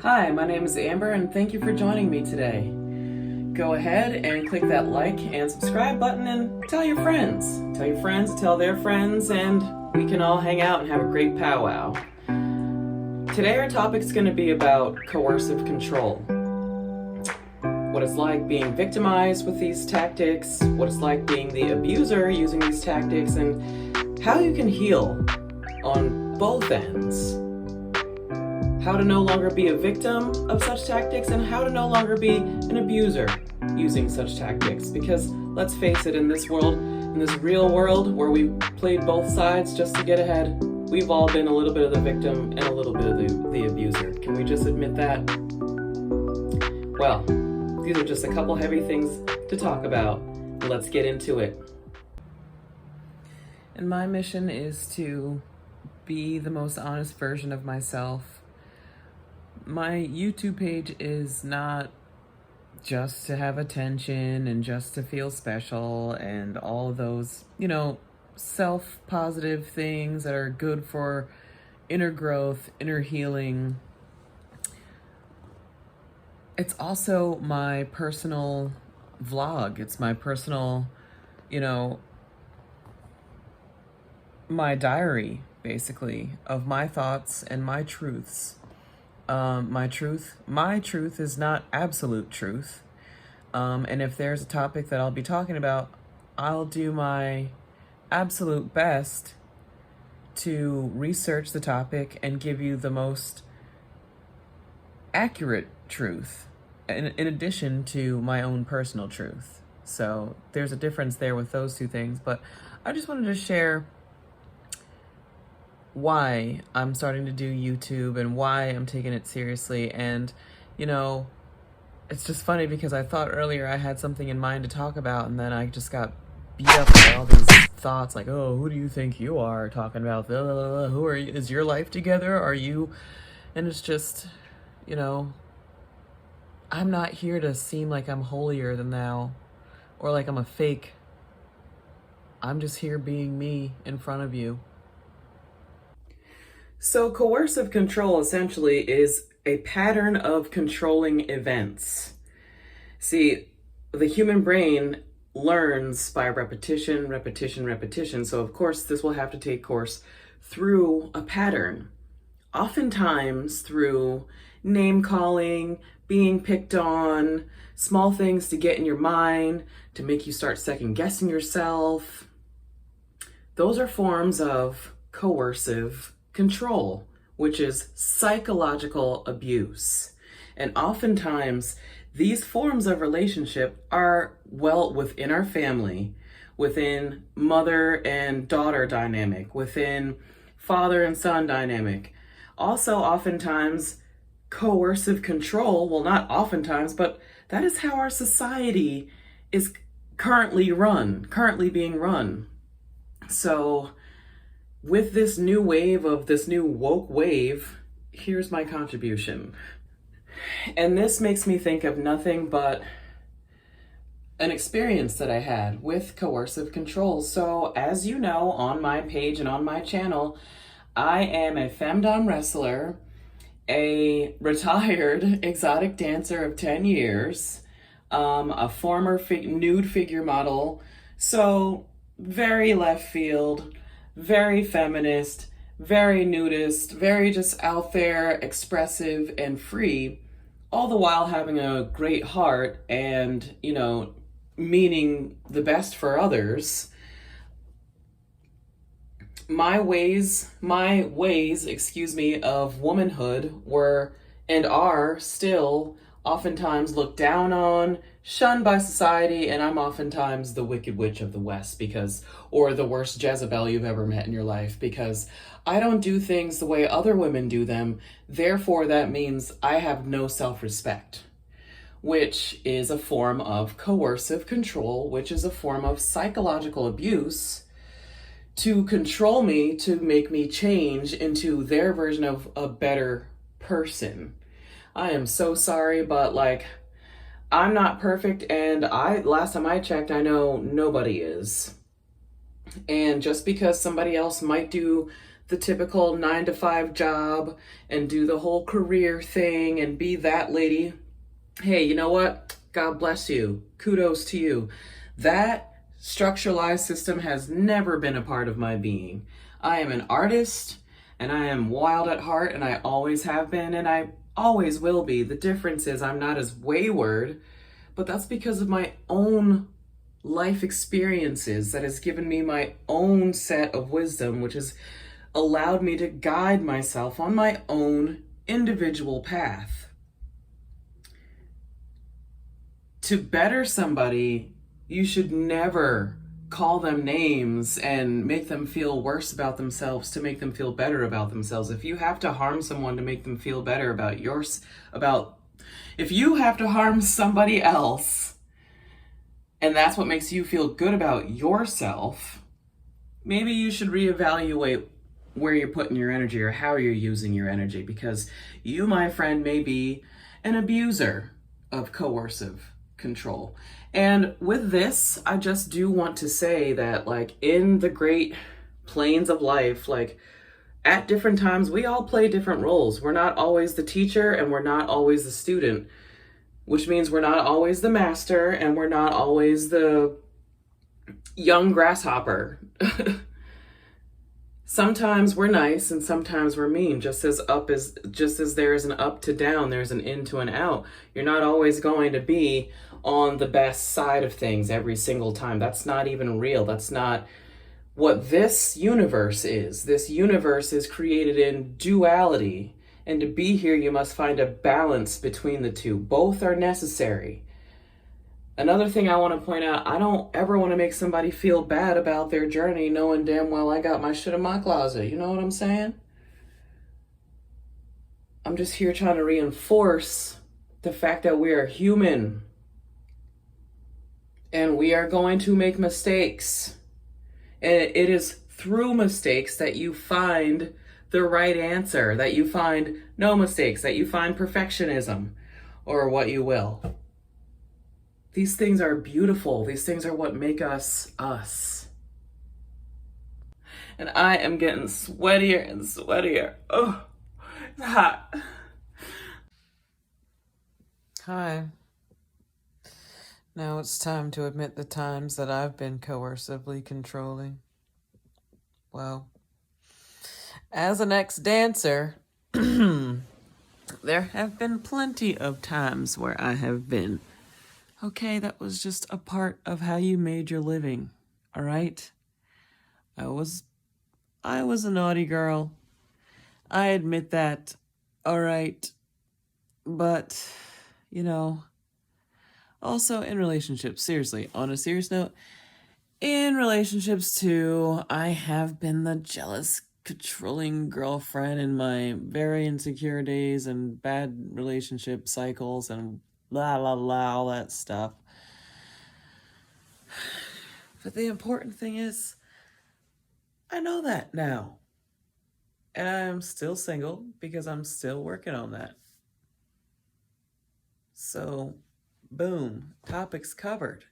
Hi, my name is Amber and thank you for joining me today. Go ahead and click that like and subscribe button and tell your friends. Tell your friends, tell their friends, and we can all hang out and have a great powwow. Today our topic is going to be about coercive control. What it's like being victimized with these tactics, what it's like being the abuser using these tactics, and how you can heal on both ends. How to no longer be a victim of such tactics, and how to no longer be an abuser using such tactics. Because let's face it, in this world, in this real world where we've played both sides just to get ahead, we've all been a little bit of the victim and a little bit of the abuser. Can we just admit that? Well, these are just a couple heavy things to talk about. Let's get into it. And my mission is to be the most honest version of myself. My YouTube page is not just to have attention and just to feel special and all of those, self-positive things that are good for inner growth, inner healing. It's also my personal vlog. It's my personal, my diary, basically, of my thoughts and my truths. My truth is not absolute truth. And if there's a topic that I'll be talking about, I'll do my absolute best to research the topic and give you the most accurate truth, in addition to my own personal truth. So there's a difference there with those two things, but I just wanted to share why I'm starting to do YouTube and why I'm taking it seriously. And, it's just funny because I thought earlier I had something in mind to talk about, and then I just got beat up by all these thoughts like, oh, who do you think you are talking about? Blah, blah, blah. Who are you? Is your life together? Are you? And it's just, I'm not here to seem like I'm holier than thou or like I'm a fake. I'm just here being me in front of you. So coercive control essentially is a pattern of controlling events. See, the human brain learns by repetition, repetition, repetition. So of course this will have to take course through a pattern. Oftentimes through name calling, being picked on, small things to get in your mind, to make you start second guessing yourself. Those are forms of coercive control, which is psychological abuse. And oftentimes, these forms of relationship are, within our family, within mother and daughter dynamic, within father and son dynamic. Also, oftentimes, coercive control, well, not oftentimes, but that is how our society is currently being run. So, with this new wave of this new woke wave, here's my contribution. And this makes me think of nothing but an experience that I had with coercive control. So as you know, on my page and on my channel, I am a femdom wrestler, a retired exotic dancer of 10 years, a former nude figure model. So very left field, very feminist, very nudist, very just out there, expressive and free, all the while having a great heart and, meaning the best for others. My ways, of womanhood were and are still oftentimes looked down on, shunned by society, and I'm oftentimes the wicked witch of the West or the worst Jezebel you've ever met in your life, because I don't do things the way other women do them. Therefore, that means I have no self-respect, which is a form of coercive control, which is a form of psychological abuse to control me, to make me change into their version of a better person. I am so sorry, but I'm not perfect, and last time I checked, I know nobody is. And just because somebody else might do the typical 9 to 5 job and do the whole career thing and be that lady. Hey, you know what? God bless you. Kudos to you. That structuralized system has never been a part of my being. I am an artist and I am wild at heart, and I always have been and I always will be. The difference is I'm not as wayward, but that's because of my own life experiences that has given me my own set of wisdom, which has allowed me to guide myself on my own individual path. To better somebody, you should never call them names and make them feel worse about themselves to make them feel better about themselves. If you have to harm someone to make them feel better if you have to harm somebody else and that's what makes you feel good about yourself, maybe you should reevaluate where you're putting your energy or how you're using your energy, because you, my friend, may be an abuser of coercive control. And with this, I just do want to say that, like, in the great planes of life, like, at different times, we all play different roles. We're not always the teacher and we're not always the student, which means we're not always the master and we're not always the young grasshopper. Sometimes we're nice and sometimes we're mean. Just as there is an up to down, there's an in to an out. You're not always going to be on the best side of things every single time. That's not even real. That's not what this universe is. This universe is created in duality. And to be here, you must find a balance between the two. Both are necessary. Another thing I want to point out, I don't ever want to make somebody feel bad about their journey knowing damn well I got my shit in my closet. You know what I'm saying? I'm just here trying to reinforce the fact that we are human. And we are going to make mistakes. And it is through mistakes that you find the right answer, that you find no mistakes, that you find perfectionism, or what you will. These things are beautiful. These things are what make us us. And I am getting sweatier and sweatier. Oh, it's hot. Hi. Now it's time to admit the times that I've been coercively controlling. Well, as an ex-dancer, there have been plenty of times where I have been. Okay, that was just a part of how you made your living, all right? I was a naughty girl. I admit that, all right? But, also in relationships, seriously, on a serious note, in relationships too, I have been the jealous, controlling girlfriend in my very insecure days and bad relationship cycles and blah, blah, blah, all that stuff. But the important thing is, I know that now. And I'm still single because I'm still working on that. So, boom, topics covered,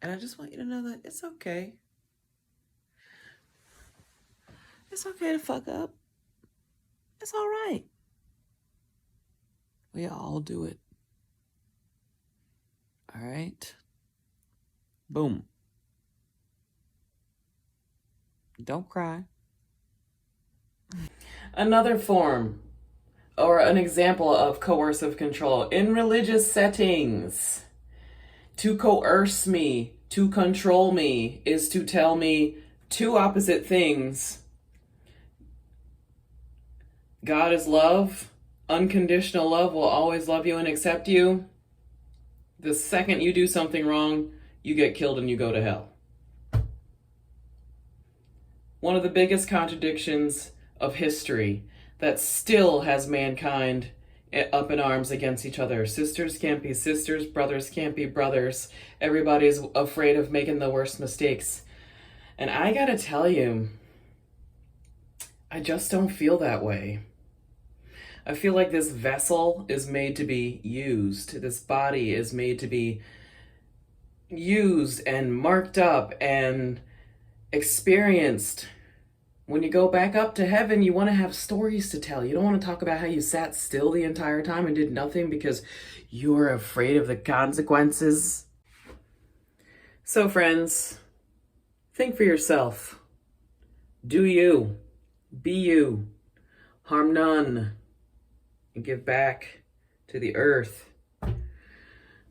And I just want you to know that it's okay. It's okay to fuck up. It's all right. We all do it. All right? Boom. Don't cry. Another form or an example of coercive control in religious settings. To coerce me, to control me, is to tell me two opposite things. God is love. Unconditional love will always love you and accept you. The second you do something wrong, you get killed and you go to hell. One of the biggest contradictions of history that still has mankind up in arms against each other. Sisters can't be sisters, brothers can't be brothers. Everybody's afraid of making the worst mistakes. And I gotta tell you, I just don't feel that way. I feel like this vessel is made to be used. This body is made to be used and marked up and experienced When you go back up to heaven, you want to have stories to tell. You don't want to talk about how you sat still the entire time and did nothing because you were afraid of the consequences. So, friends, think for yourself. Do you. Be you. Harm none. And give back to the earth,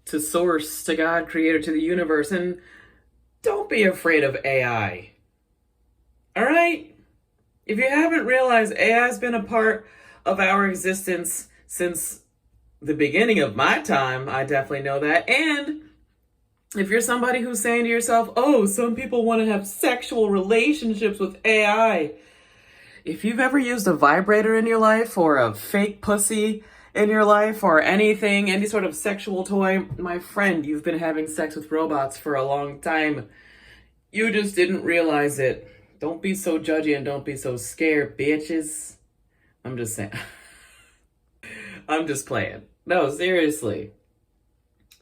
to Source, to God, Creator, to the universe. And don't be afraid of AI. All right? If you haven't realized, AI has been a part of our existence since the beginning of my time. I definitely know that. And if you're somebody who's saying to yourself, oh, some people want to have sexual relationships with AI. If you've ever used a vibrator in your life or a fake pussy in your life or anything, any sort of sexual toy, my friend, you've been having sex with robots for a long time. You just didn't realize it. Don't be so judgy and don't be so scared, bitches. I'm just saying. I'm just playing. No, seriously.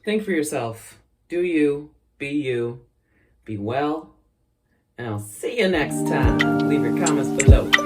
Think for yourself. Do you, be well, and I'll see you next time. Leave your comments below.